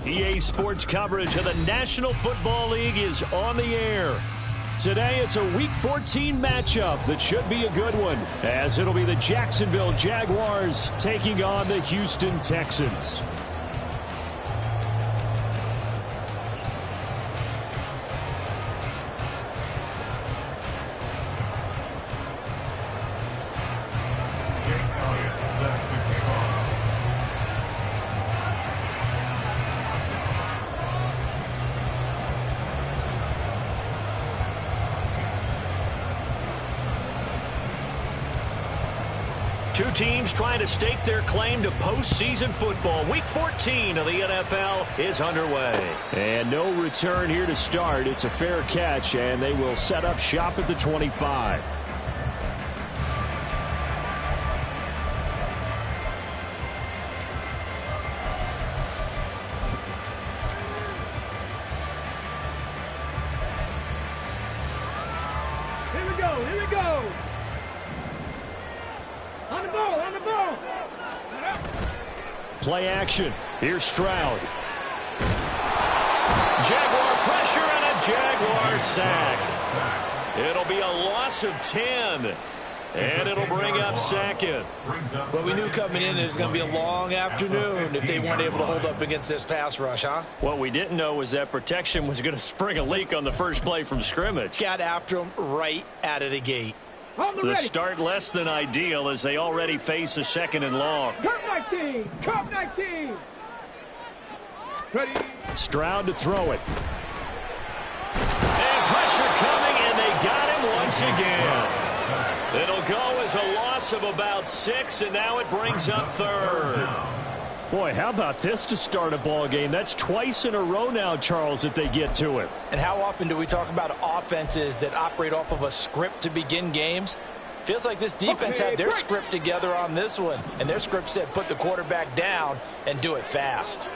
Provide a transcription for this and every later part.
EA Sports coverage of the National Football League is on the air. Today, it's a Week 14 matchup that should be a good one, as it'll be the Jacksonville Jaguars taking on the Houston Texans. Two teams trying to stake their claim to postseason football. Week 14 of the NFL is underway. And no return here to start. It's a fair catch, and they will set up shop at the 25. Here we go. On the ball. Play action. Here's Stroud. Jaguar pressure and a Jaguar sack. It'll be a loss of 10. And it'll bring up second. Well, we knew coming in it was going to be a long afternoon if they weren't able to hold up against this pass rush, huh? What we didn't know was that protection was going to spring a leak on the first play from scrimmage. Got after him right out of the gate. The start less than ideal as they already face a 2nd and long. Cup 19. Ready. Stroud to throw it. And pressure coming, and they got him once again. It'll go as a loss of about 6, and now it brings up 3rd. Boy, how about this to start a ball game? That's twice in a row now, Charles, that they get to it. And how often do we talk about offenses that operate off of a script to begin games? Feels like this defense had their script together on this one. And their script said put the quarterback down and do it fast.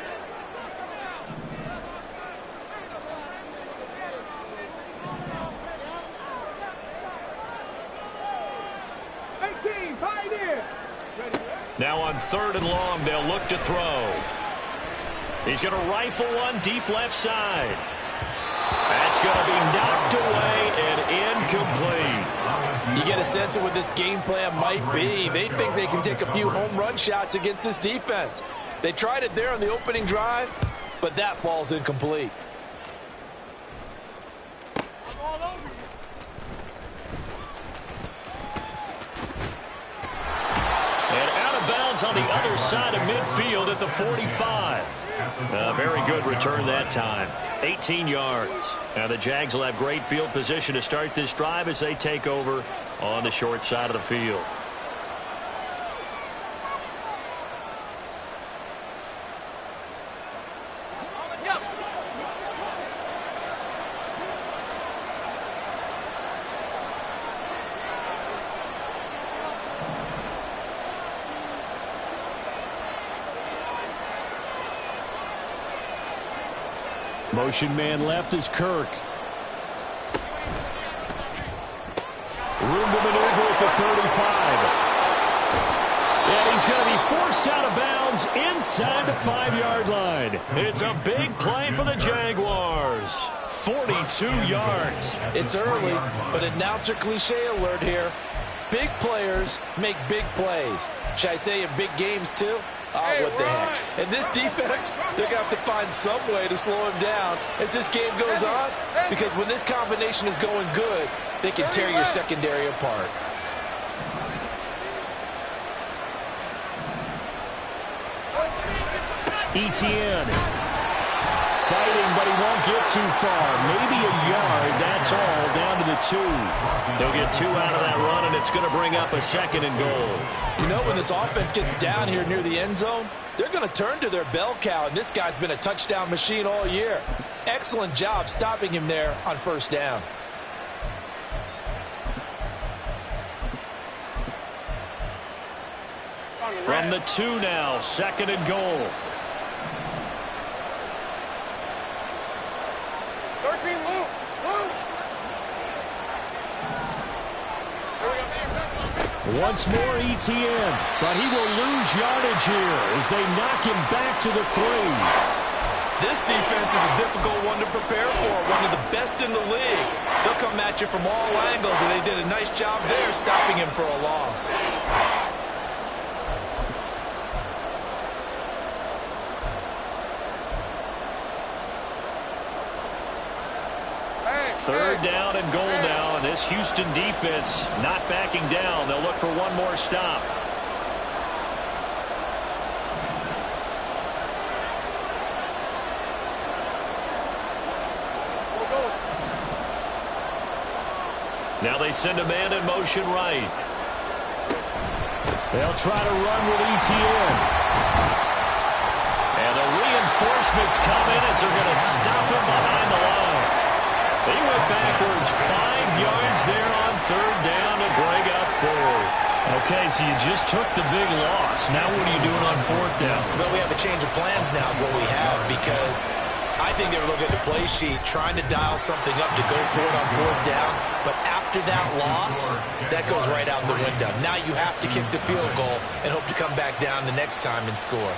Now on 3rd and long, they'll look to throw. He's going to rifle one deep left side. That's going to be knocked away and incomplete. You get a sense of what this game plan might be. They think they can take a few home run shots against this defense. They tried it there on the opening drive, but that falls incomplete. On the other side of midfield at the 45. A very good return that time. 18 yards. Now the Jags will have great field position to start this drive as they take over on the short side of the field. Motion man left is Kirk. Room to maneuver at the 35. And he's going to be forced out of bounds inside the 5-yard line. It's a big play for the Jaguars. 42 yards. It's early, but announcer cliche alert here. Big players make big plays. Should I say in big games too? Oh, what the heck. And this defense, they're going to have to find some way to slow him down as this game goes on, because when this combination is going good, they can tear your secondary apart. Etienne fighting, but he won't get too far. Maybe a yard, that's all, down to the 2. They'll get 2 out of that run, and it's going to bring up a 2nd and goal. You know, when this offense gets down here near the end zone, they're going to turn to their bell cow, and this guy's been a touchdown machine all year. Excellent job stopping him there on 1st down. From the 2 now, 2nd and goal. 13, Luke. Once more Etienne, but he will lose yardage here as they knock him back to the 3. This defense is a difficult one to prepare for, one of the best in the league. They'll come at you from all angles, and they did a nice job there stopping him for a loss. Third down and goal now, and this Houston defense not backing down. They'll look for one more stop. Now they send a man in motion right. They'll try to run with ETN. And the reinforcements come in as they're going to stop him behind the line. They went backwards 5 yards there on third down to bring up fourth. Okay, so you just took the big loss. Now what are you doing on fourth down? Well, we have a change of plans now is what we have, because I think they were looking at the play sheet, trying to dial something up to go for it on fourth down. But after that loss, that goes right out the window. Now you have to kick the field goal and hope to come back down the next time and score.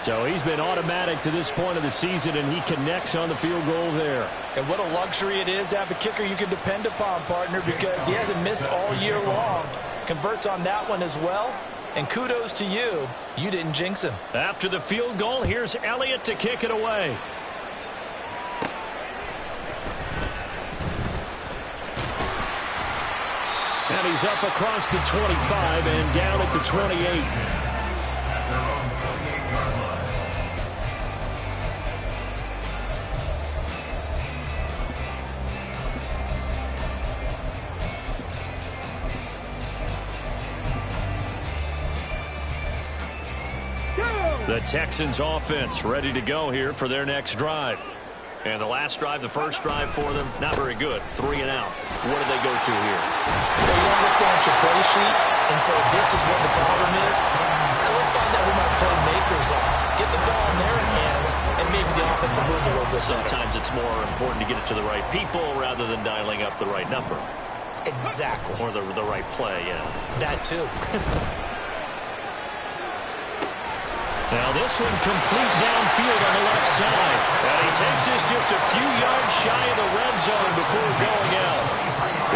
So he's been automatic to this point of the season, and he connects on the field goal there. And what a luxury it is to have a kicker you can depend upon, partner, because he hasn't missed all year long. Converts on that one as well. And kudos to you. You didn't jinx him. After the field goal, here's Elliott to kick it away. And he's up across the 25 and down at the 28. The Texans offense ready to go here for their next drive. And the last drive, the first drive for them, not very good. 3 and out. What do they go to here? Well, you don't look down at your play sheet and say, this is what the problem is. Let's find out who my playmakers are. Get the ball in their hands, and maybe the offense will move a little bit better. Sometimes it's more important to get it to the right people rather than dialing up the right number. Exactly. Or the right play, yeah. That too. Now this one complete downfield on the left side. And he takes this just a few yards shy of the red zone before going out.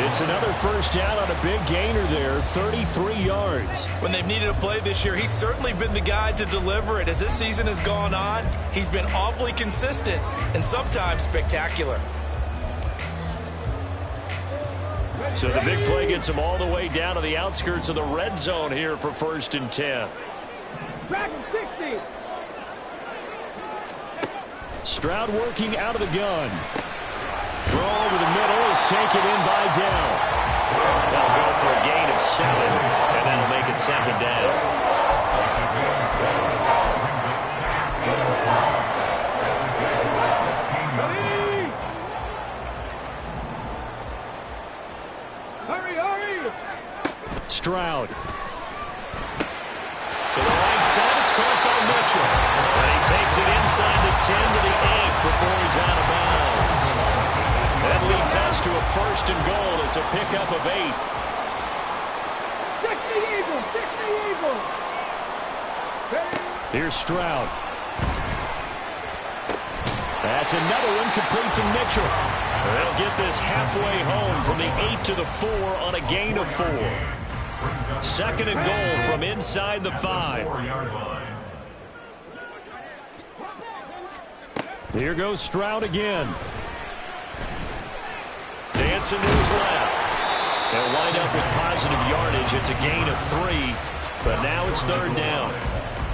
It's another first down on a big gainer there, 33 yards. When they've needed a play this year, he's certainly been the guy to deliver it. As this season has gone on, he's been awfully consistent and sometimes spectacular. So the big play gets him all the way down to the outskirts of the red zone here for 1st and 10. Dragon 60. Stroud working out of the gun. Throw over the middle is taken in by Dow. They'll go for a gain of 7, and that'll make it 2nd down. Hurry, hurry. Stroud. To the right side, it's caught by Mitchell. And he takes it inside the 10 to the 8 before he's out of bounds. That leads us to a 1st and goal. It's a pickup of 8. 60 Eagles, 60 Eagles. Here's Stroud. That's another one complete to Mitchell. They'll get this halfway home from the 8 to the 4 on a gain of 4. 2nd and goal from inside the 5. Here goes Stroud again. Dancing to his left. They'll wind up with positive yardage. It's a gain of 3, but now it's 3rd down.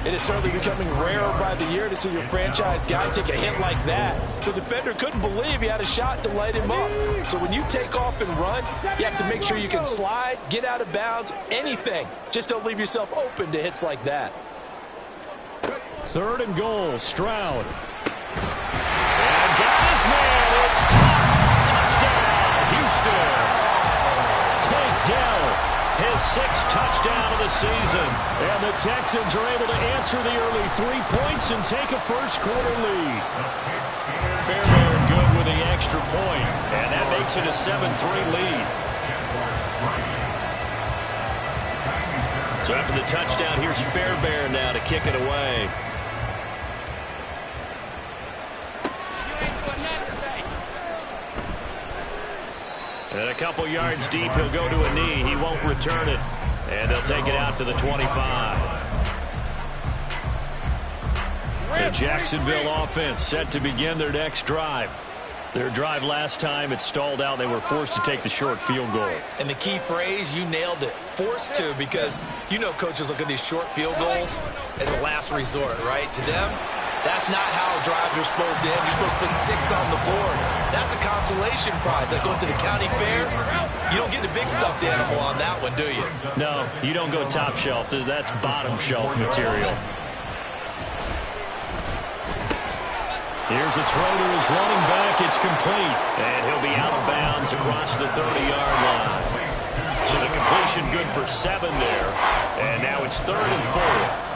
It is certainly becoming rarer by the year to see your franchise guy take a hit like that. The defender couldn't believe he had a shot to light him up. So when you take off and run, you have to make sure you can slide, get out of bounds, anything. Just don't leave yourself open to hits like that. 3rd and goal, Stroud. And got his man. It's caught. Touchdown, Houston. Tank Dell, his 6th touchdown of the season. And the Texans are able to answer the early 3 points and take a first-quarter lead. Fairbairn good with the extra point, and that makes it a 7-3 lead. So after the touchdown, here's Fairbairn now to kick it away. And a couple yards deep, he'll go to a knee. He won't return it. And they'll take it out to the 25. The Jacksonville offense set to begin their next drive. Their drive last time, it stalled out. They were forced to take the short field goal. And the key phrase, you nailed it, forced to, because you know coaches look at these short field goals as a last resort, right? To them, that's not how drives are supposed to end. You're supposed to put 6 on the board. That's a consolation prize. Like going to the county fair, you don't get the big stuffed animal on that one, do you? No, you don't go top shelf. That's bottom shelf material. Here's a throw to his running back. It's complete. And he'll be out of bounds across the 30-yard line. So the completion good for 7 there. And now it's 3rd and 4.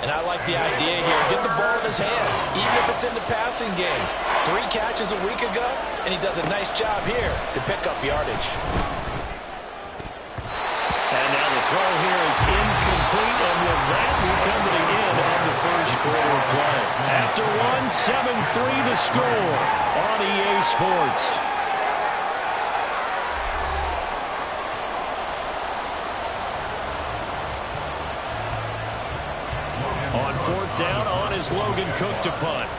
And I like the idea here. Get the ball in his hands, even if it's in the passing game. 3 catches a week ago, and he does a nice job here to pick up yardage. And now the throw here is incomplete. And with that, we come to the end of the first quarter of play. After 7-3 the score on EA Sports. On 4th down, on is Logan Cook to punt.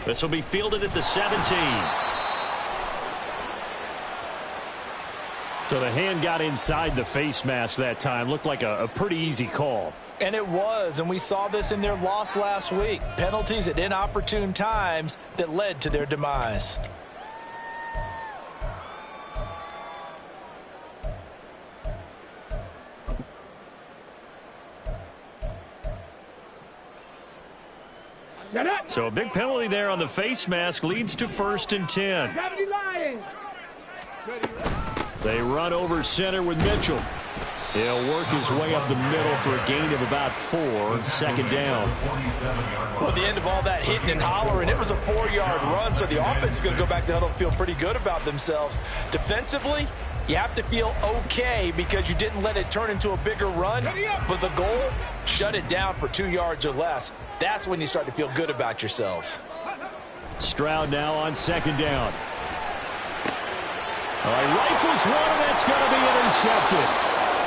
This will be fielded at the 17. So the hand got inside the face mask that time. Looked like a pretty easy call. And it was, and we saw this in their loss last week. Penalties at inopportune times that led to their demise. So a big penalty there on the face mask leads to 1st and 10. They run over center with Mitchell. He'll work his way up the middle for a gain of about 4. 2nd down. Well, at the end of all that hitting and hollering, it was a 4-yard run, so the offense is going to go back to huddle and feel pretty good about themselves. Defensively, you have to feel okay because you didn't let it turn into a bigger run, but the goal, shut it down for 2 yards or less. That's when you start to feel good about yourselves. Stroud now on 2nd down. All right, rifles one, and that's going to be intercepted.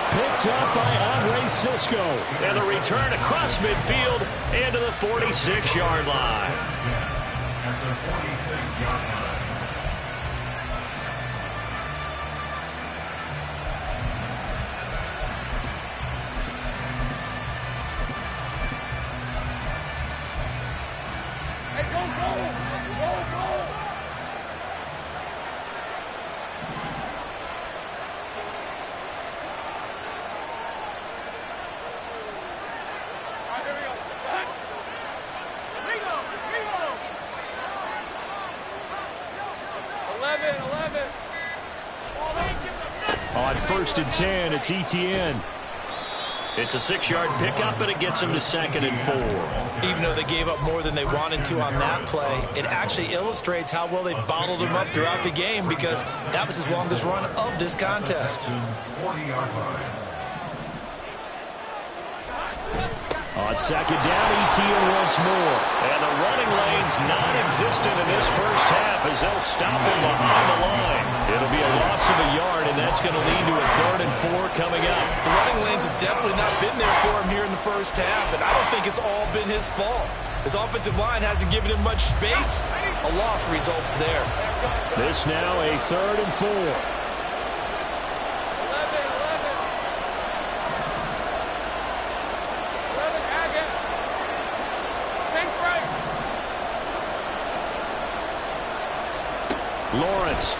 Picked up by Andre Cisco. And the return across midfield into the 46-yard line. At the 46-yard line. On 1st and 10, it's Etienne. It's a 6-yard pickup, and it gets him to 2nd and 4. Even though they gave up more than they wanted to on that play, it actually illustrates how well they bottled him up throughout the game because that was his longest run of this contest. 40-yard line. On 2nd down, Etienne once more. And the running lane's non-existent in this first half as they'll stop him behind the line. It'll be a loss of a yard, and that's going to lead to a 3rd and 4 coming up. The running lanes have definitely not been there for him here in the first half, and I don't think it's all been his fault. His offensive line hasn't given him much space. A loss results there. This now a 3rd and 4. Lawrence.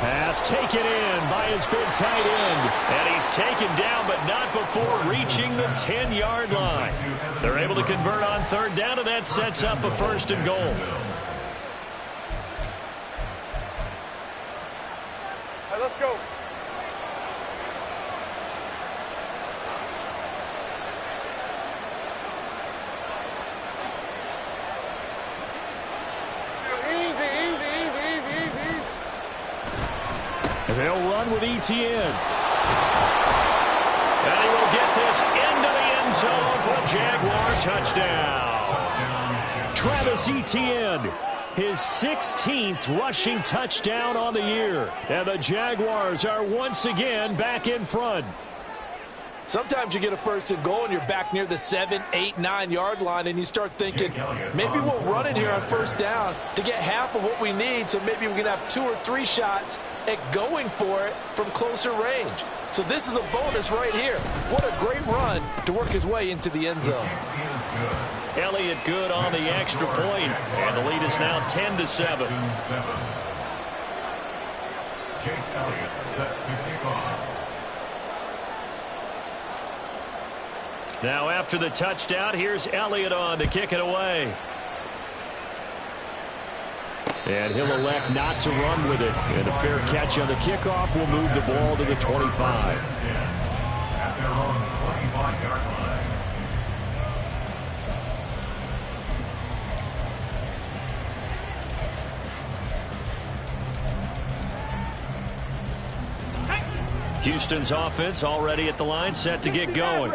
Pass taken in by his big tight end. And he's taken down, but not before reaching the 10-yard line. They're able to convert on 3rd down, and that sets up a 1st and goal. Let's go. They'll run with Etienne. And he will get this into the end zone for a Jaguar touchdown. Travis Etienne, his 16th rushing touchdown on the year. And the Jaguars are once again back in front. Sometimes you get a first and goal and you're back near the 7, 8, 9-yard line and you start thinking, maybe we'll run it here on first down to get half of what we need, so maybe we can have 2 or 3 shots at going for it from closer range. So this is a bonus right here. What a great run to work his way into the end zone. Elliott good on the extra point, and the lead is now 10-7. Jake Elliott set to kick off. Now after the touchdown, here's Elliott on to kick it away. And he'll elect not to run with it. And a fair catch on the kickoff will move the ball to the 25. At their own 25-yard line. Houston's offense already at the line, set to get going.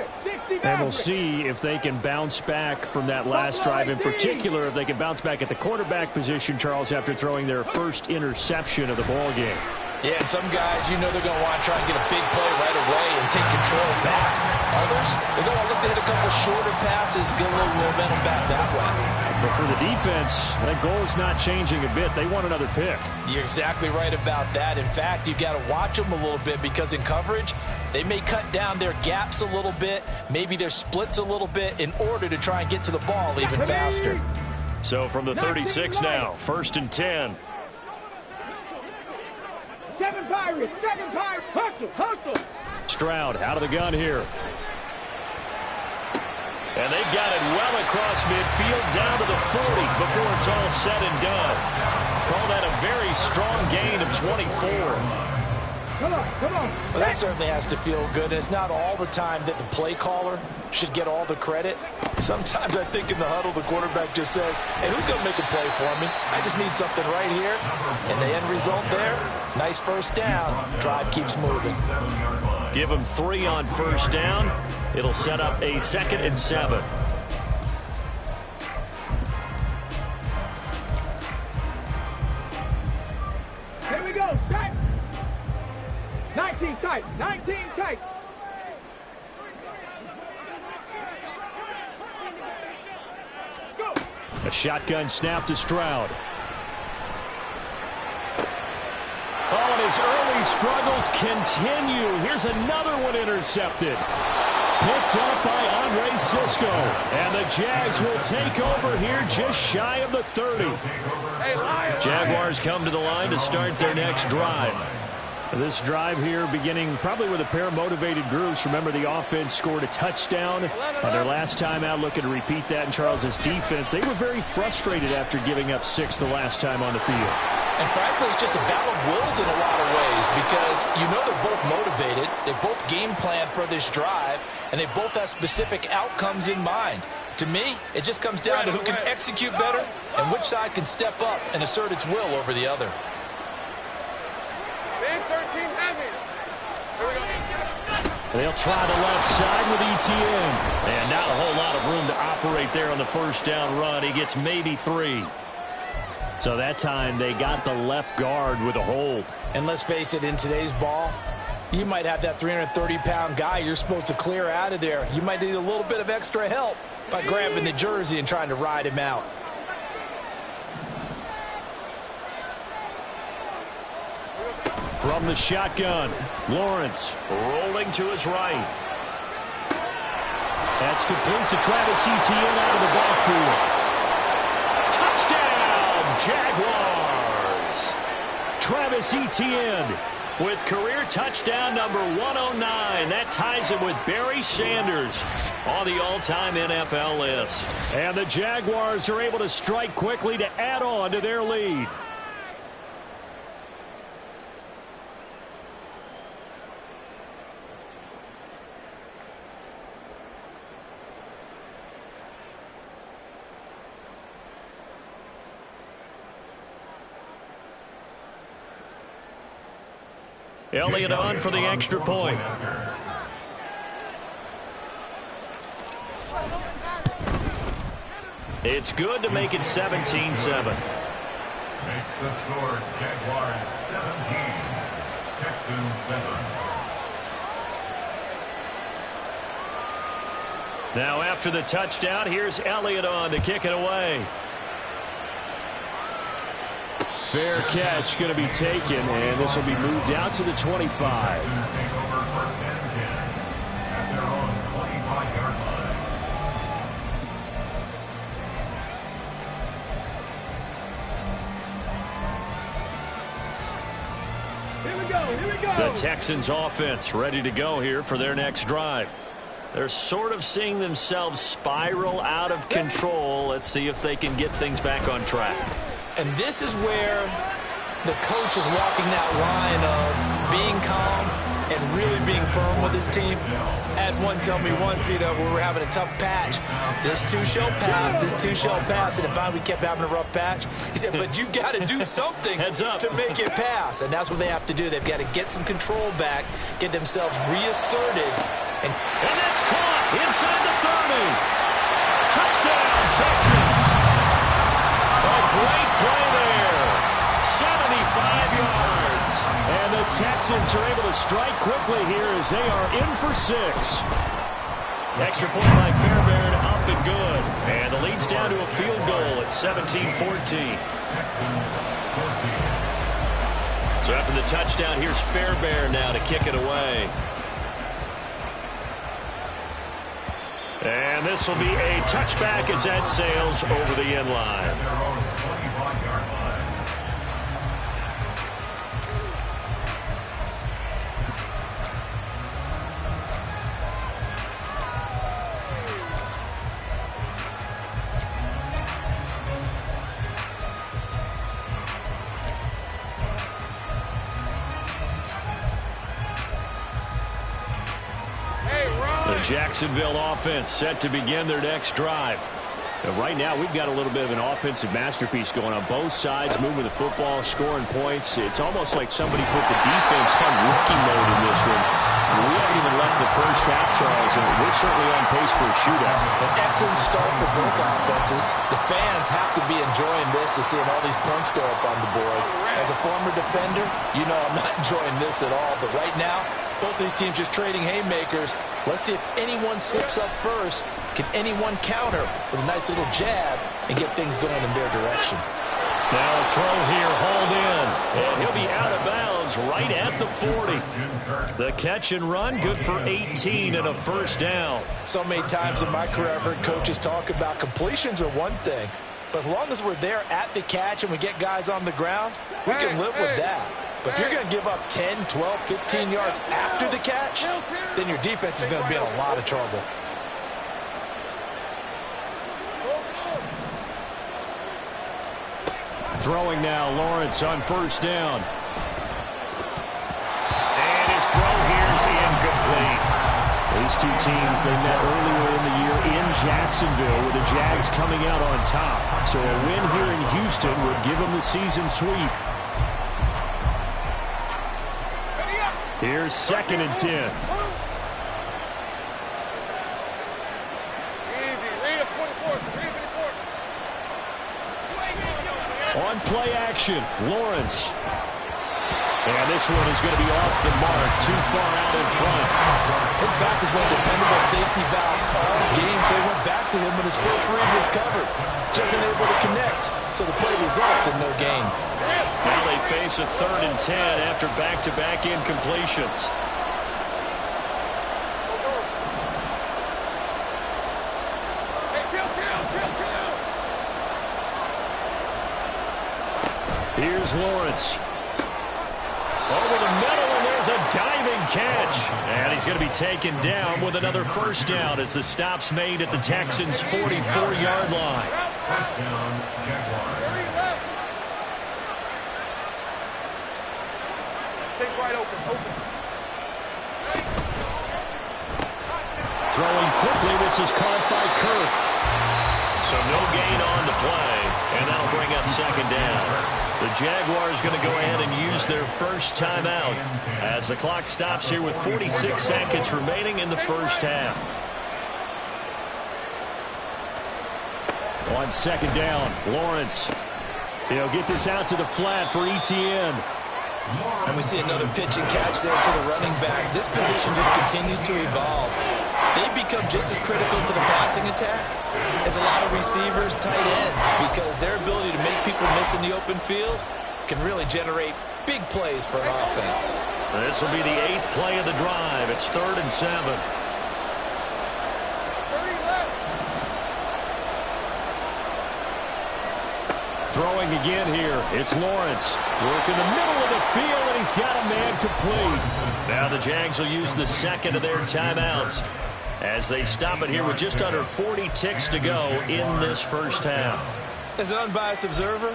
And we'll see if they can bounce back from that last drive. In particular, if they can bounce back at the quarterback position, Charles, after throwing their first interception of the ball game. Yeah, and some guys, you know they're going to want to try and get a big play right away and take control back. Others, they're going to look to hit a couple shorter passes, get a little momentum back that way. But for the defense, that goal is not changing a bit. They want another pick. You're exactly right about that. In fact, you've got to watch them a little bit because in coverage, they may cut down their gaps a little bit, maybe their splits a little bit in order to try and get to the ball even faster. So from the 36 now, 1st and 10. 7 Pirates, hustle. Stroud out of the gun here. And they got it well across midfield down to the 40 before it's all said and done. Call that a very strong gain of 24. Come on. Well, that certainly has to feel good. It's not all the time that the play caller should get all the credit. Sometimes I think in the huddle, the quarterback just says, hey, who's going to make a play for me? I just need something right here. And the end result there, nice first down. Drive keeps moving. Give them 3 on first down. It'll set up a 2nd and 7. Here we go, tight. 19 tight. Go. A shotgun snap to Stroud. Oh, and his early struggles continue. Here's another one intercepted. Picked up by Andre Cisco. And the Jags will take over here just shy of the 30. Jaguars come to the line to start their next drive. This drive here beginning probably with a pair of motivated groups. Remember, the offense scored a touchdown on their last time out, looking to repeat that in Charles's defense. They were very frustrated after giving up 6 the last time on the field. And frankly, it's just a battle of wills in a lot of ways because you know they're both motivated, they both game plan for this drive, and they both have specific outcomes in mind. To me, it just comes down to who can execute better and which side can step up and assert its will over the other. They'll try the left side with Etienne. And not a whole lot of room to operate there on the first down run. He gets maybe 3. So that time they got the left guard with a hold. And let's face it, in today's ball, you might have that 330-pound guy you're supposed to clear out of there. You might need a little bit of extra help by grabbing the jersey and trying to ride him out. From the shotgun, Lawrence rolling to his right. That's complete to Travis Etienne out of the backfield. Touchdown, Jaguars! Travis Etienne with career touchdown number 109. That ties him with Barry Sanders on the all-time NFL list. And the Jaguars are able to strike quickly to add on to their lead. Elliott on for the extra point. It's good to make it 17-7. Makes the score Jaguars 17, Texans 7. Now after the touchdown, here's Elliott on to kick it away. Fair catch going to be taken, and this will be moved out to the 25. Texans take over first and 10 at their own 25-yard line. Here we go. Here we go. The Texans offense ready to go here for their next drive. They're sort of seeing themselves spiral out of control. Let's see if they can get things back on track. And this is where the coach is walking that line of being calm and really being firm with his team. Had one tell me once, we were having a tough patch. This too shall pass, this too shall pass. And if we kept having a rough patch, he said, but you got to do something to make it pass. And that's what they have to do. They've got to get some control back, get themselves reasserted. And that's caught inside the 30. Touchdown, Texans. A great play there. 75 yards. And the Texans are able to strike quickly here as they are in for 6. Extra point by Fairbairn, up and good. And the lead's down to a field goal at 17-14. So after the touchdown, here's Fairbairn now to kick it away. And this will be a touchback as that sails over the end line. Jacksonville offense set to begin their next drive. And right now, we've got a little bit of an offensive masterpiece going on both sides, moving the football, scoring points. It's almost like somebody put the defense on rookie mode in this one. We haven't even left the first half, Charles, and we're certainly on pace for a shootout. An excellent start for both offenses. The fans have to be enjoying this to seeing all these points go up on the board. As a former defender, I'm not enjoying this at all. But right now, both these teams just trading haymakers. Let's see if anyone slips up first. Can anyone counter with a nice little jab and get things going in their direction? Now a throw here, hauled in. And he'll be out of bounds right at the 40. The catch and run, good for 18 and a first down. So many times in my career, I've heard coaches talk about completions are one thing. But as long as we're there at the catch and we get guys on the ground, we can live with that. But if you're going to give up 10, 12, 15 yards after the catch, then your defense is going to be in a lot of trouble. Throwing now, Lawrence on first down. And his throw here is incomplete. These two teams, they met earlier in the year in Jacksonville with the Jags coming out on top. So a win here in Houston would give them the season sweep. Here's 2nd and 10. Easy. Read it 44. Read it 44. On play action, Lawrence. And this one is going to be off the mark, too far out in front. His back has been a dependable safety valve all game, so he went back to him when his first read was covered. Just unable to connect, so the play results in no gain. Now they face a 3rd and 10 after back-to-back incompletions. Here's Lawrence. Over the middle, and there's a diving catch. And he's going to be taken down with another first down as the stop's made at the Texans' 44-yard line. First down, Jaguars. Take right open. Throwing quickly, this is caught by Kirk. So no gain on the play, and that'll bring up 2nd down. The Jaguars going to go ahead and use their first timeout as the clock stops here with 46 seconds remaining in the first half. On second down, Lawrence. He'll get this out to the flat for ETN. And we see another pitch and catch there to the running back. This position just continues to evolve. They become just as critical to the passing attack as a lot of receivers, tight ends, because their ability to make people miss in the open field can really generate big plays for an offense. This will be the 8th play of the drive. It's 3rd and 7. Throwing again here. It's Lawrence. Work in the middle of the field, and he's got a man complete. Now the Jags will use the 2nd of their timeouts as they stop it here with just under 40 ticks to go in this first half. As an unbiased observer,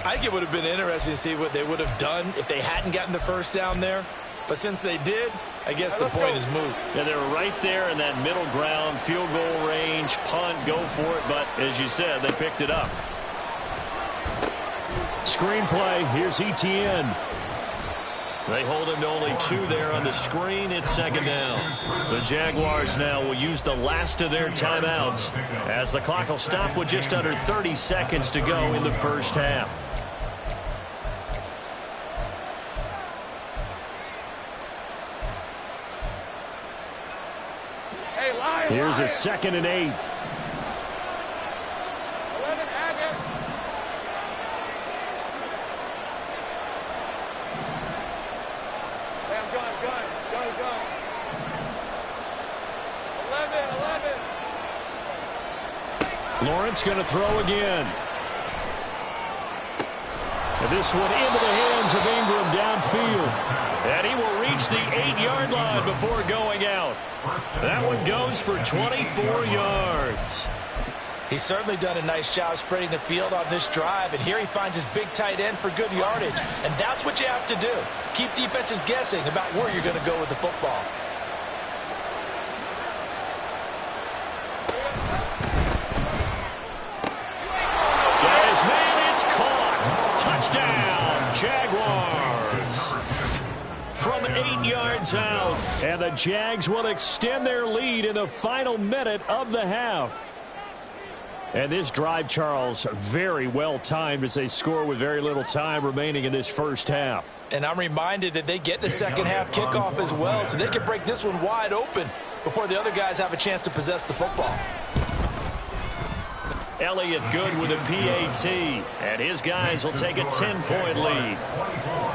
I think it would have been interesting to see what they would have done if they hadn't gotten the first down there. But since they did, I guess the point is moot. Yeah, they were right there in that middle ground, field goal range, punt, go for it. But as you said, they picked it up. Screenplay, here's ETN. They hold him to only 2 there on the screen. It's 2nd down. The Jaguars now will use the last of their timeouts as the clock will stop with just under 30 seconds to go in the first half. Here's a 2nd and 8. Lawrence going to throw again. And this one into the hands of Ingram downfield. And he will reach the 8-yard line before going out. That one goes for 24 yards. He's certainly done a nice job spreading the field on this drive, and here he finds his big tight end for good yardage. And that's what you have to do. Keep defenses guessing about where you're going to go with the football. Touchdown, Jaguars. From 8 yards out, and the Jags will extend their lead in the final minute of the half. And this drive, Charles, very well timed as they score with very little time remaining in this first half. And I'm reminded that they get the second half kickoff as well, so they can break this one wide open before the other guys have a chance to possess the football. Elliott good with a PAT, and his guys will take a 10-point lead. 24,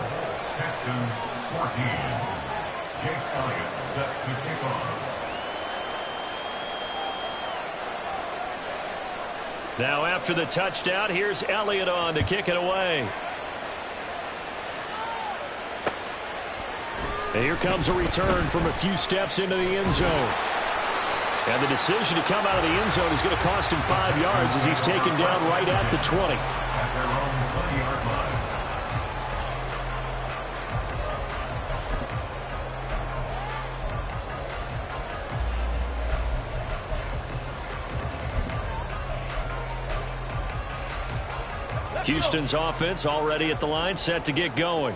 Texans 14. Jake Elliott set to kick off. Now after the touchdown, here's Elliott on to kick it away. And here comes a return from a few steps into the end zone. And the decision to come out of the end zone is going to cost him 5 yards as he's taken down right at the 20. At their own 20-yard line. Houston's offense already at the line, set to get going.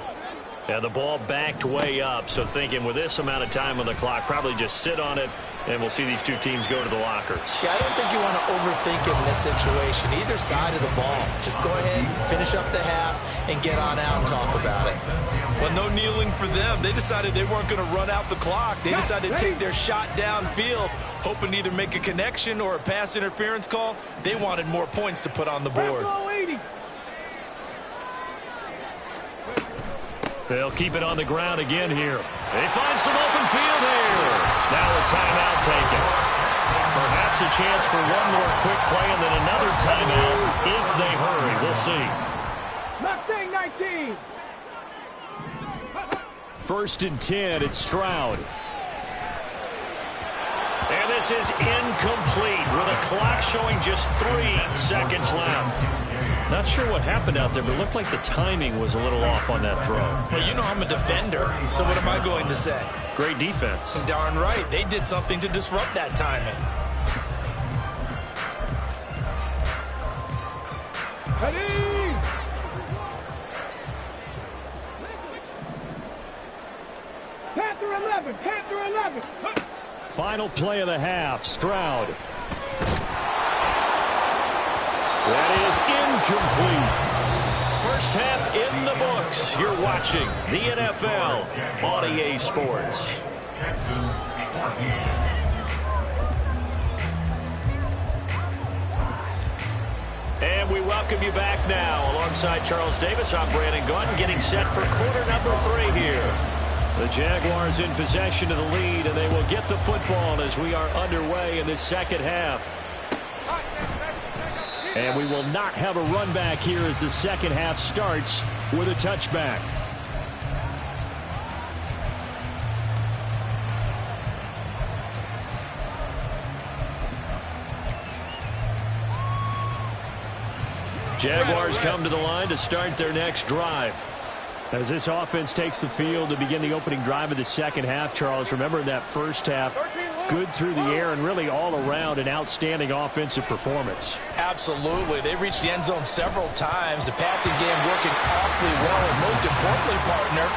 And the ball backed way up, so thinking with this amount of time on the clock, probably just sit on it, and we'll see these two teams go to the lockers. Yeah, I don't think you want to overthink it in this situation. Either side of the ball. Just go ahead, finish up the half, and get on out and talk about it. Well, no kneeling for them. They decided they weren't going to run out the clock. They decided to take their shot downfield, hoping to either make a connection or a pass interference call. They wanted more points to put on the board. They'll keep it on the ground again here. They find some open field here. Now a timeout taken. Perhaps a chance for one more quick play and then another timeout if they hurry. We'll see. Mustang 19. 1st and 10, it's Stroud. And this is incomplete with a clock showing just 3 seconds left. Not sure what happened out there, but it looked like the timing was a little off on that throw. Well, you know I'm a defender, so what am I going to say? Great defense. Darn right. They did something to disrupt that timing. Ready! Panther 11! Panther 11! Final play of the half, Stroud. That is incomplete. First half in the books. You're watching the NFL on EA Sports. Texans 14. And we welcome you back now. Alongside Charles Davis, I'm Brandon Gaunt, getting set for quarter number 3 here. The Jaguars in possession of the lead, and they will get the football as we are underway in this second half. And we will not have a run back here as the second half starts with a touchback. Jaguars come to the line to start their next drive. As this offense takes the field to begin the opening drive of the second half, Charles, remember in that first half, good through the air and really all around an outstanding offensive performance. Absolutely. They reached the end zone several times. The passing game working awfully well. And most importantly, partner,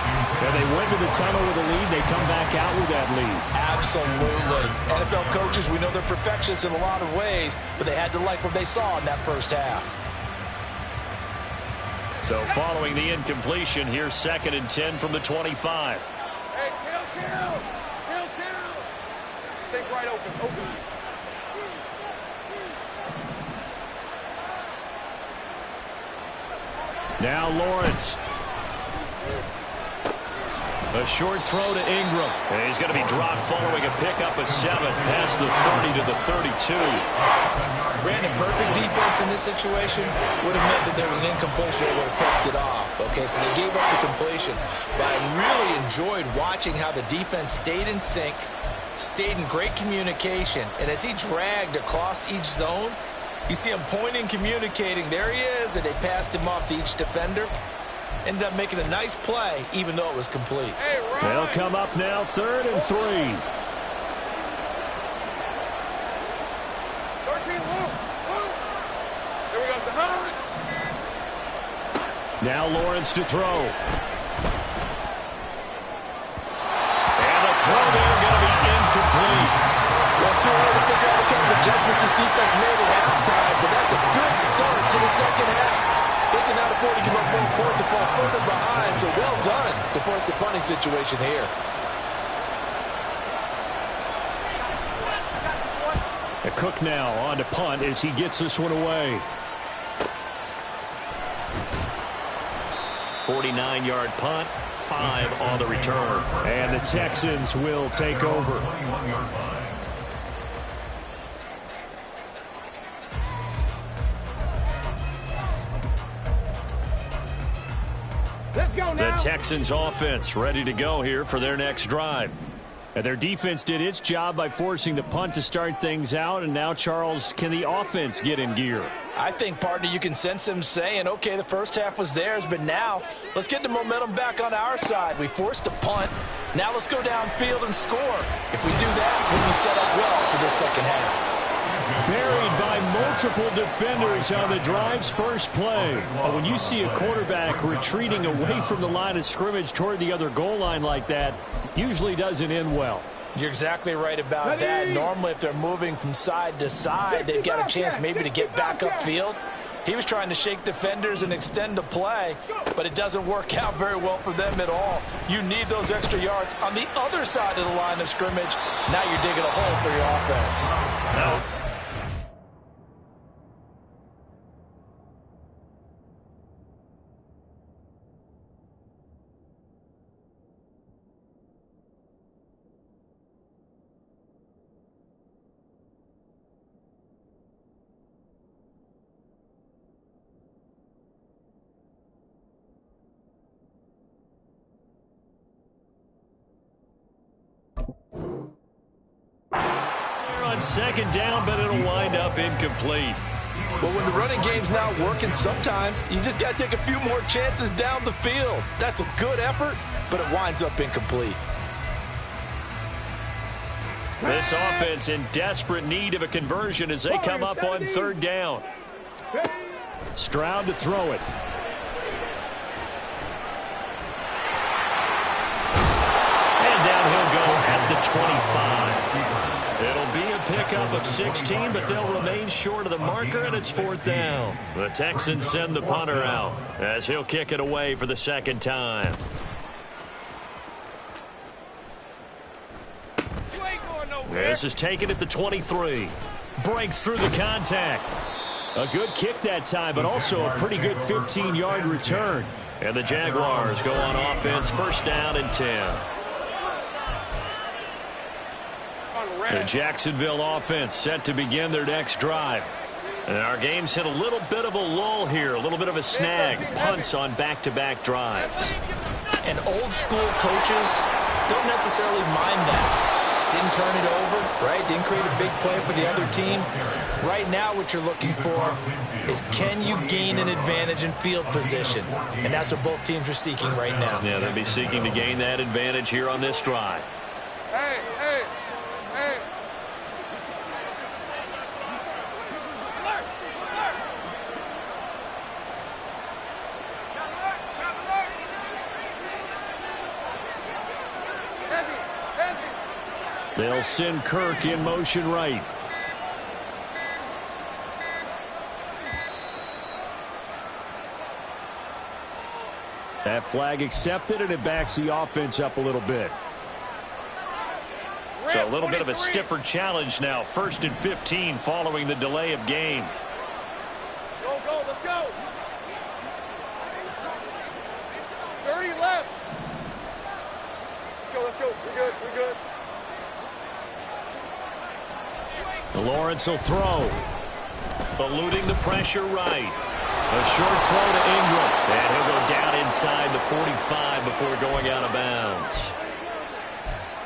and they went to the tunnel with a lead. They come back out with that lead. Absolutely. NFL coaches, we know they're perfectionists in a lot of ways, but they had to like what they saw in that first half. So following the incompletion, here's 2nd and 10 from the 25. Hey, kill. Take right open. Now Lawrence. A short throw to Ingram. And he's going to be dropped following a pickup of 7 past the 30 to the 32. Brandon, perfect defense in this situation would have meant that there was an incompletion. They would have picked it off. Okay, so they gave up the completion. But I really enjoyed watching how the defense stayed in sync, stayed in great communication. And as he dragged across each zone, you see him pointing, communicating. There he is, and they passed him off to each defender. Ended up making a nice play, even though it was complete. Hey, They'll come up now 3rd and 3. 13, Luke. Here we go, Sahara. Now Lawrence to throw. And the throw there going to be incomplete. Well, it's too early to figure out what kind of adjustments this defense made at halftime, but that's a good start to the second half. They can now afford to give up more points and fall further behind, so well done to force the punting situation here. A Cook now on to punt as he gets this one away. 49-yard punt, 5 on the return. And the Texans will take over. 21-yard line. Let's go The now. Texans offense ready to go here for their next drive. And their defense did its job by forcing the punt to start things out. And now, Charles, can the offense get in gear? I think, partner, you can sense him saying, okay, the first half was theirs, but now let's get the momentum back on our side. We forced a punt. Now let's go downfield and score. If we do that, we'll be set up well for this second half. Buried by multiple defenders on the drive's first play. But when you see a quarterback retreating away from the line of scrimmage toward the other goal line like that, usually doesn't end well. You're exactly right about that. Normally, if they're moving from side to side, they've got a chance maybe to get back upfield. He was trying to shake defenders and extend the play, but it doesn't work out very well for them at all. You need those extra yards on the other side of the line of scrimmage. Now you're digging a hole for your offense. No. On second down, but it'll wind up incomplete. Well, when the running game's not working, sometimes you just got to take a few more chances down the field. That's a good effort, but it winds up incomplete. This offense in desperate need of a conversion as they come up on 3rd down. Stroud to throw it. And down he'll go at the 25. It'll be a pickup of 16, but they'll remain short of the marker, and it's 4th down. The Texans send the punter out as he'll kick it away for the second time. This is taken at the 23. Breaks through the contact. A good kick that time, but also a pretty good 15-yard return. And the Jaguars go on offense, 1st down and 10. The Jacksonville offense set to begin their next drive. And our game's hit a little bit of a lull here, a little bit of a snag. Punts on back-to-back drives. And old-school coaches don't necessarily mind that. Didn't turn it over, right? Didn't create a big play for the other team. Right now what you're looking for is, can you gain an advantage in field position? And that's what both teams are seeking right now. Yeah, they'll be seeking to gain that advantage here on this drive. Hey, hey, hey. They'll send Kirk in motion right. That flag accepted, and it backs the offense up a little bit. So a little bit of a stiffer challenge now. 1st and 15 following the delay of game. Go, go, let's go. 30 left. Let's go. We're good, we're good. Lawrence will throw. Eluding the pressure right. A short throw to Ingram. And he'll go down inside the 45 before going out of bounds.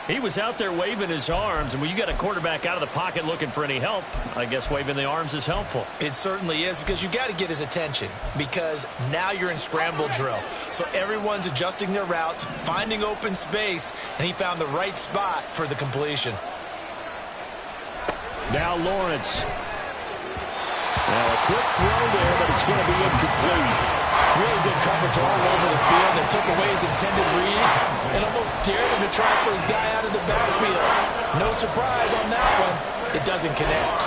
He was out there waving his arms, and when you got a quarterback out of the pocket looking for any help, I guess waving the arms is helpful. It certainly is, because you got to get his attention, because now you're in scramble drill. So everyone's adjusting their routes, finding open space, and he found the right spot for the completion. Now Lawrence. Now a quick throw there, but it's going to be incomplete. Really good coverage all over the field that took away his intended read and almost dared him to try for his guy out of the backfield. No surprise on that one. It doesn't connect.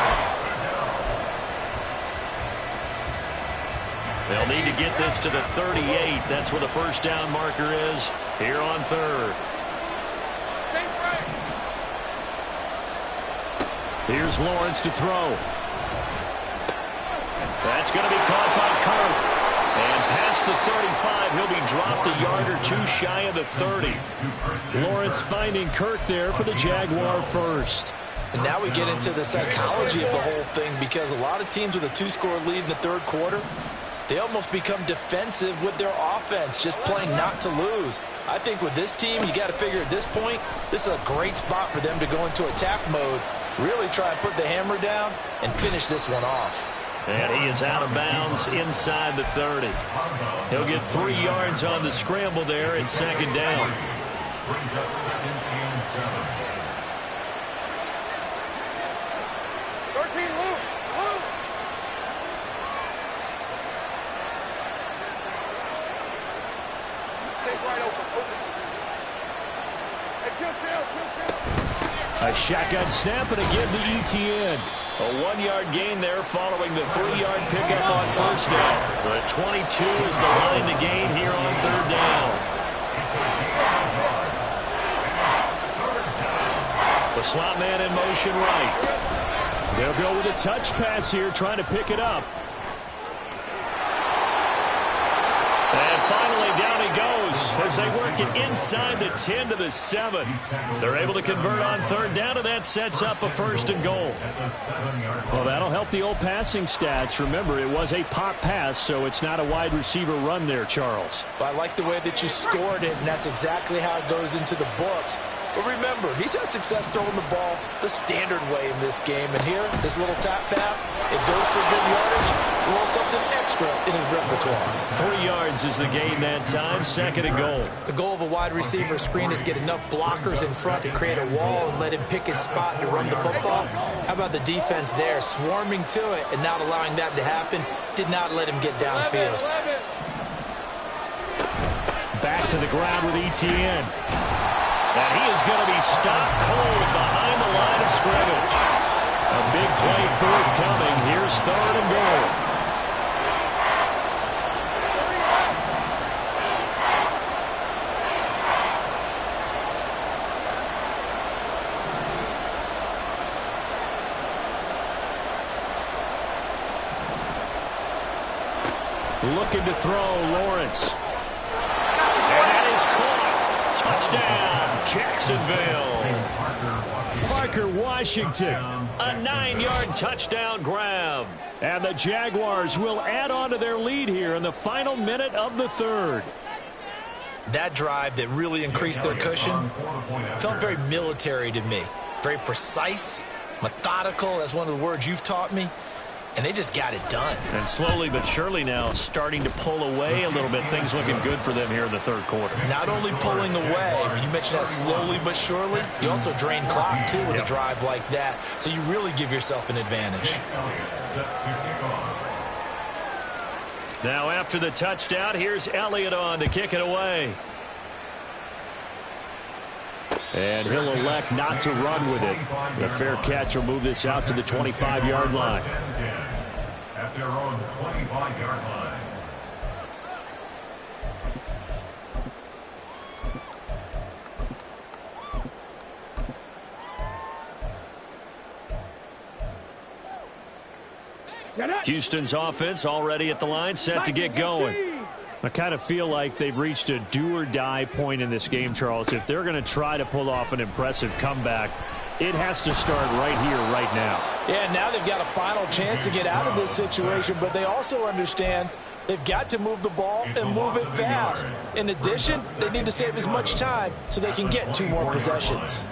They'll need to get this to the 38. That's where the 1st down marker is here on 3rd. Here's Lawrence to throw. That's going to be caught by Kirk. And past the 35, he'll be dropped a yard or two shy of the 30. Lawrence finding Kirk there for the Jaguar 1st. And now we get into the psychology of the whole thing, because a lot of teams with a 2-score lead in the 3rd quarter, they almost become defensive with their offense, just playing not to lose. I think with this team, you got to figure at this point, this is a great spot for them to go into attack mode, really try and put the hammer down and finish this one off. And he is out of bounds inside the 30. He'll get 3 yards on the scramble there at 2nd down. Brings up 2nd and 7. 13, Luke. Luke. Take right open. Hey, kill. A shotgun snap, and again to Etienne. A 1-yard gain there following the 3-yard pickup on 1st down. The 22 is the line to gain here on 3rd down. The slot man in motion right. They'll go with a touch pass here, trying to pick it up. And finally, down he goes as they work it inside the 10 to the 7. They're able to convert on 3rd down, and that sets up a 1st and goal. Well, that'll help the old passing stats. Remember, it was a pop pass, so it's not a wide receiver run there, Charles. Well, I like the way that you scored it, and that's exactly how it goes into the books. But remember, he's had success throwing the ball the standard way in this game. And here, this little tap pass, it goes for good yardage, a little something extra in his repertoire. 3 yards is the gain that time, 2nd and goal. The goal of a wide receiver screen is get enough blockers in front to create a wall and let him pick his spot to run the football. How about the defense there, swarming to it and not allowing that to happen? Did not let him get downfield. Back to the ground with Etienne. And he is going to be stopped cold behind the line of scrimmage. A big play forthcoming. Here's 3rd and goal. Looking to throw, Lawrence. And that is caught. Touchdown, Jacksonville. Parker Washington, a 9-yard touchdown grab. And the Jaguars will add on to their lead here in the final minute of the 3rd. That drive that really increased their cushion felt very military to me. Very precise, methodical. That's one of the words you've taught me. And they just got it done. And slowly but surely now starting to pull away a little bit. Things looking good for them here in the 3rd quarter. Not only pulling away, but you mentioned that slowly but surely. You also drain clock, too, with a drive like that. So you really give yourself an advantage. Now after the touchdown, here's Elliott on to kick it away. And he'll elect not to run with it. The fair catch will move this out to the 25-yard line. At their own 25-yard line. Houston's offense already at the line, set to get going. I kind of feel like they've reached a do-or-die point in this game, Charles. If they're going to try to pull off an impressive comeback, it has to start right here, right now. Yeah, now they've got a final chance to get out of this situation, but they also understand they've got to move the ball and move it fast. In addition, they need to save as much time so they can get 2 more possessions.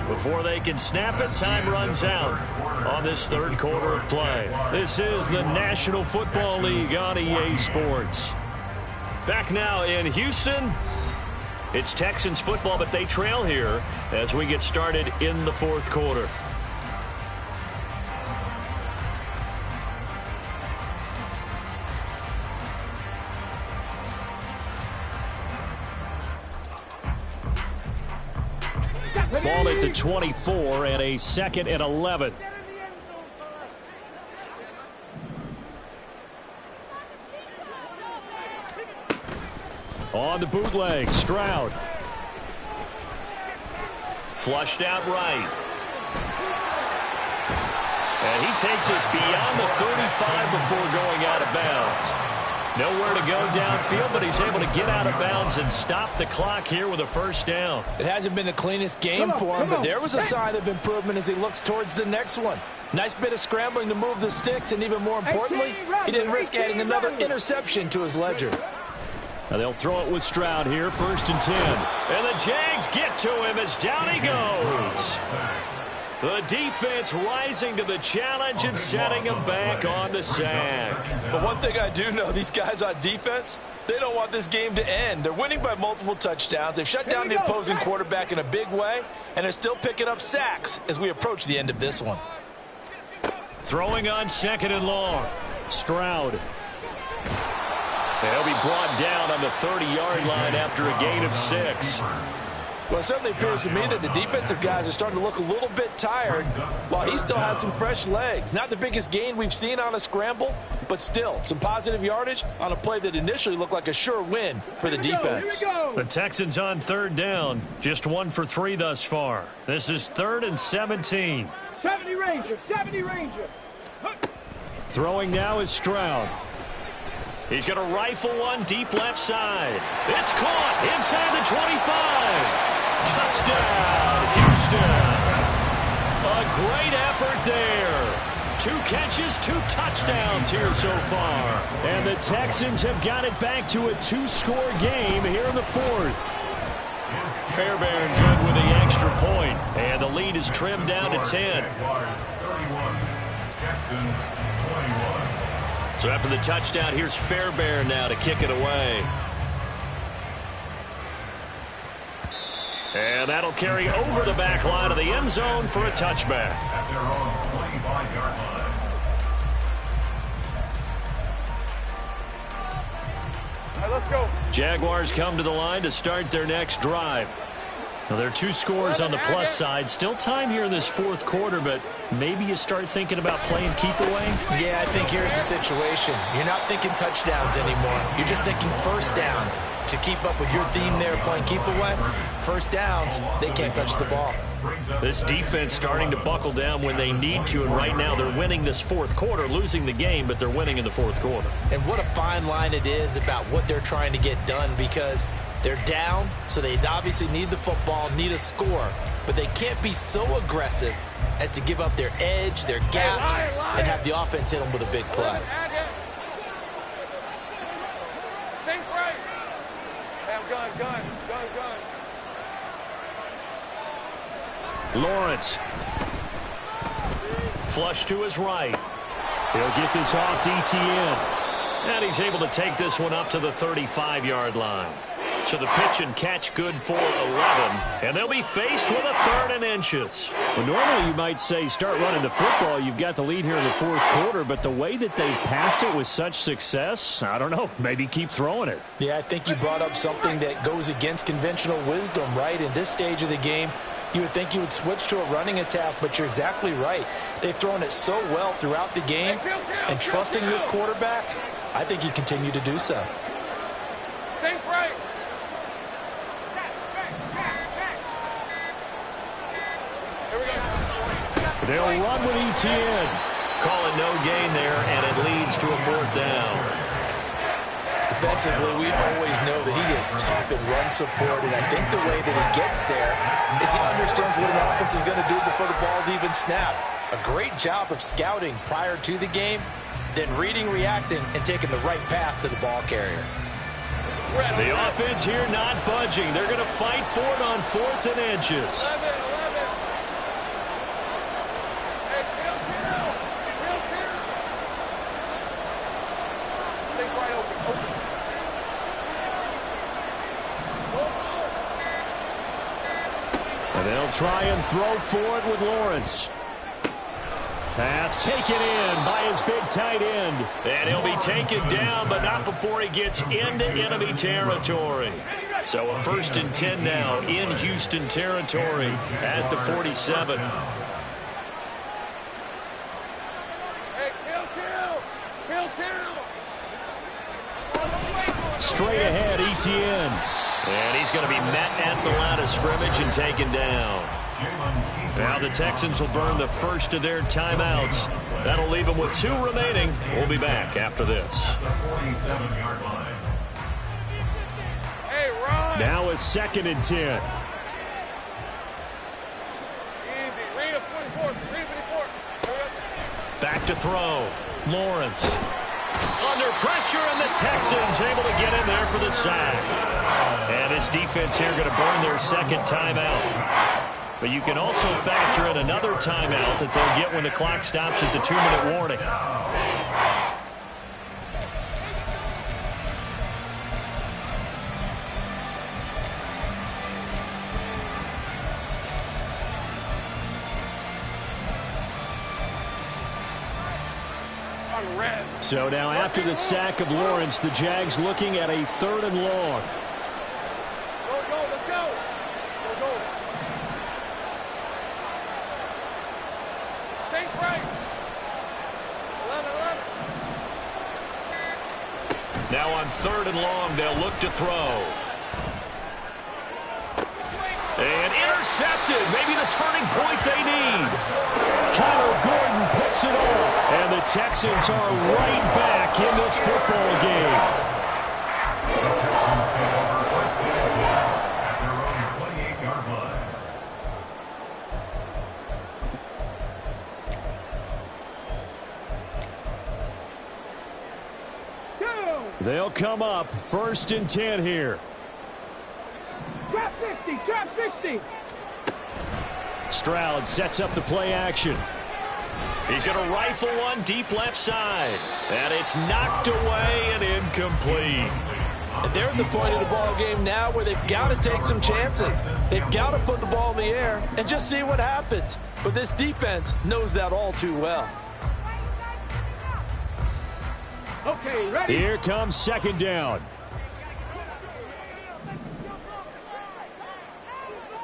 Before they can snap it, time runs out on this 3rd quarter of play. This is the National Football League on EA Sports. Back now in Houston, it's Texans football, but they trail here as we get started in the 4th quarter. Ball at the 24 and a 2nd and 11. On the bootleg, Stroud. Flushed out right. And he takes us beyond the 35 before going out of bounds. Nowhere to go downfield, but he's able to get out of bounds and stop the clock here with a 1st down. It hasn't been the cleanest game for him, but there was a sign of improvement as he looks towards the next one. Nice bit of scrambling to move the sticks, and even more importantly, he didn't risk adding another interception to his ledger. Now they'll throw it with Stroud here, 1st and 10. And the Jags get to him as down he goes. The defense rising to the challenge and setting him back on the sack. But one thing I do know, these guys on defense, they don't want this game to end. They're winning by multiple touchdowns. They've shut down the opposing quarterback in a big way, and they're still picking up sacks as we approach the end of this one. Throwing on 2nd and long. Stroud. He'll be brought down on the 30-yard line after a gain of 6. Well, it certainly appears to me that the defensive guys are starting to look a little bit tired while he still has some fresh legs. Not the biggest gain we've seen on a scramble, but still some positive yardage on a play that initially looked like a sure win for the defense. The Texans on 3rd down, just 1 for 3 thus far. This is 3rd and 17. 70 Ranger, 70 Ranger. Throwing now is Stroud. He's going to rifle one deep left side. It's caught inside the 25. Touchdown, Houston. A great effort there. 2 catches, 2 touchdowns here so far. And the Texans have got it back to a 2-score game here in the 4th. Fairbairn good with the extra point. And the lead is trimmed down to 10. So after the touchdown, here's Fairbairn now to kick it away. And that'll carry over the back line of the end zone for a touchback. At their own 25-yard line. let's go. Jaguars come to the line to start their next drive. Now, there are 2 scores on the plus side. Still time here in this fourth quarter, but maybe you start thinking about playing keep away? Yeah, I think here's the situation. You're not thinking touchdowns anymore. You're just thinking first downs. To keep up with your theme there, playing keep away, first downs, they can't touch the ball. This defense starting to buckle down when they need to, and right now they're winning this fourth quarter, losing the game, but they're winning in the fourth quarter. And what a fine line it is about what they're trying to get done, because they're down, so they obviously need the football, need a score, but they can't be so aggressive as to give up their edge, their gaps, and have the offense hit them with a big play. Think right. Gun. Lawrence. Flush to his right. He'll get this off to ETN. And he's able to take this one up to the 35-yard line. So the pitch and catch good for 11, and they'll be faced with a 3rd and inches. Well, normally you might say start running the football. You've got the lead here in the fourth quarter, but the way that they've passed it with such success, I don't know, maybe keep throwing it. Yeah, I think you brought up something that goes against conventional wisdom, right? In this stage of the game, you would think you would switch to a running attack, but you're exactly right. They've thrown it so well throughout the game, and trusting this quarterback, I think you continue to do so. Think right. They'll run with ETN. Call it no gain there, and it leads to a 4th down. Defensively, we always know that he is tough in run support, and I think the way that he gets there is he understands what an offense is going to do before the ball's even snapped. A great job of scouting prior to the game, then reading, reacting, and taking the right path to the ball carrier. The offense here not budging. They're going to fight for it on 4th and inches. 11. And they'll try and throw for it with Lawrence. Pass taken in by his big tight end. And he'll be taken down, but not before he gets into enemy territory. So a 1st and 10 now in Houston territory at the 47. Hey, kill. Straight ahead, ETN. And he's going to be met at the line of scrimmage and taken down. Now the Texans will burn the first of their timeouts. That'll leave them with 2 remaining. We'll be back after this. Hey, run. Now a 2nd and 10. Easy. Read a 24. Back to throw. Lawrence. Under pressure, and the Texans able to get in there for the sack. And this defense here going to burn their 2nd timeout. But you can also factor in another timeout that they'll get when the clock stops at the 2-minute warning. So now after the sack of Lawrence, the Jags looking at a 3rd and long. Go, let's go. Go. Think right. 11. Now on 3rd and long, they'll look to throw. And intercepted. Maybe the turning point they need. Kyler Gordon picks it off. And the Texans are right back in this football game. The Texans take over first and 10 at their own 28-yard line. They'll come up 1st and 10 here. Drop 60. Stroud sets up the play action. He's going to rifle one deep left side. And it's knocked away and incomplete. And they're at the point of the ball game now where they've got to take some chances. They've got to put the ball in the air and just see what happens. But this defense knows that all too well. Okay, ready. Here comes 2nd down.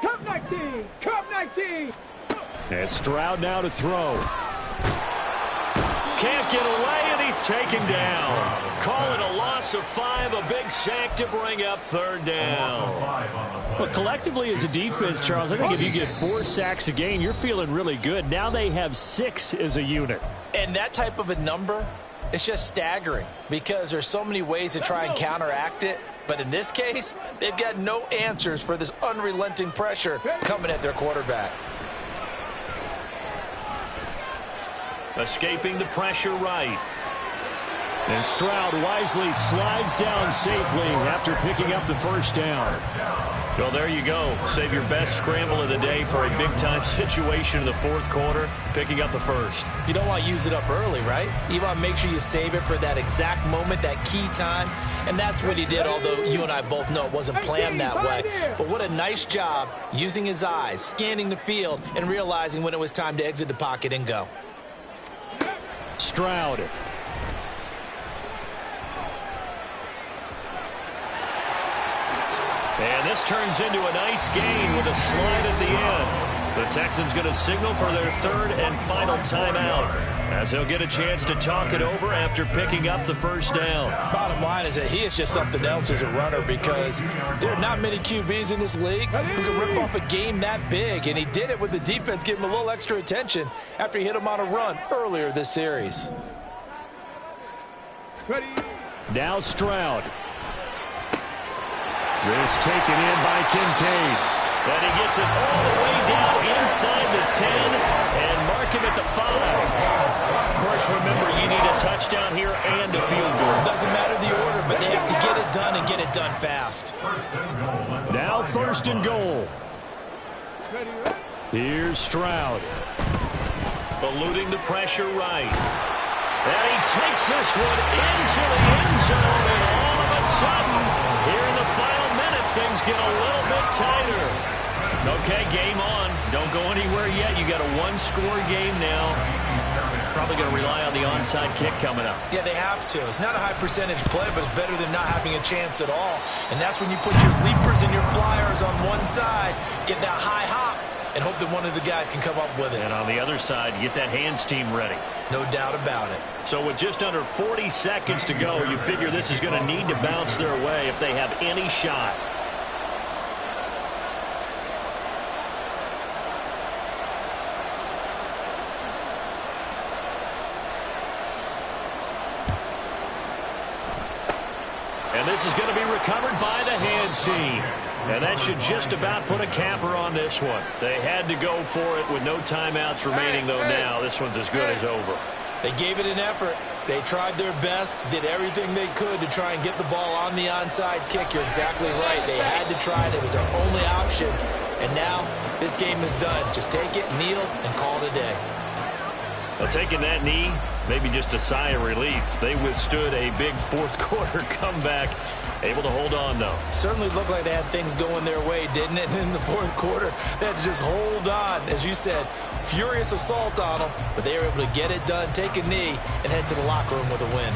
Cup 19. Cup 19. And Stroud now to throw. Can't get away, and he's taken down. Call it a loss of 5, a big sack to bring up third down. Well, collectively as a defense, Charles, I think if you get 4 sacks a game, you're feeling really good. Now they have 6 as a unit. And that type of a number, it's just staggering because there's so many ways to try and counteract it. But in this case, they've got no answers for this unrelenting pressure coming at their quarterback. Escaping the pressure right. And Stroud wisely slides down safely after picking up the first down. Well, there you go. Save your best scramble of the day for a big-time situation in the fourth quarter, picking up the first. You don't want to use it up early, right? You want to make sure you save it for that exact moment, that key time. And that's what he did, although you and I both know it wasn't planned that way. But what a nice job using his eyes, scanning the field, and realizing when it was time to exit the pocket and go. Stroud. And this turns into a nice gain with a slide at the end. The Texans going to signal for their third and final timeout, as he'll get a chance to talk it over after picking up the first down. Bottom line is that he is just something else as a runner because there are not many QBs in this league who can rip off a game that big, and he did it with the defense giving him a little extra attention after he hit him on a run earlier this series. Now Stroud. This taken in by Kincaid. And he gets it all the way down inside the 10 and mark him at the 5. Of course, remember, you need a touchdown here and a field goal. Doesn't matter the order, but they have to get it done and get it done fast. Now first and goal. Here's Stroud. Eluding the pressure right. And he takes this one into the end zone, and all of a sudden, here in the final minute, things get a little bit tighter. Okay, game on. Don't go anywhere yet. You got a one-score game now. Probably going to rely on the onside kick coming up. Yeah, they have to. It's not a high-percentage play, but it's better than not having a chance at all. And that's when you put your leapers and your flyers on one side, get that high hop, and hope that one of the guys can come up with it. And on the other side, get that hands team ready. No doubt about it. So with just under 40 seconds to go, you figure this is going to need to bounce their way if they have any shot. And this is going to be recovered by the hands team. And that should just about put a capper on this one. They had to go for it with no timeouts remaining, though now this one's as good as over. They gave it an effort. They tried their best, did everything they could to try and get the ball on the onside kick. You're exactly right. They had to try it. It was their only option. And now this game is done. Just take it, kneel, and call it a day. Well, taking that knee, maybe just a sigh of relief. They withstood a big fourth quarter comeback. Able to hold on, though. Certainly looked like they had things going their way, didn't it? In the fourth quarter, they had to just hold on. As you said, furious assault on them, but they were able to get it done, take a knee, and head to the locker room with a win.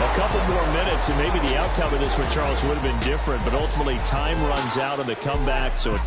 A couple more minutes, and maybe the outcome of this one, Charles, would have been different, but ultimately time runs out on the comeback, so it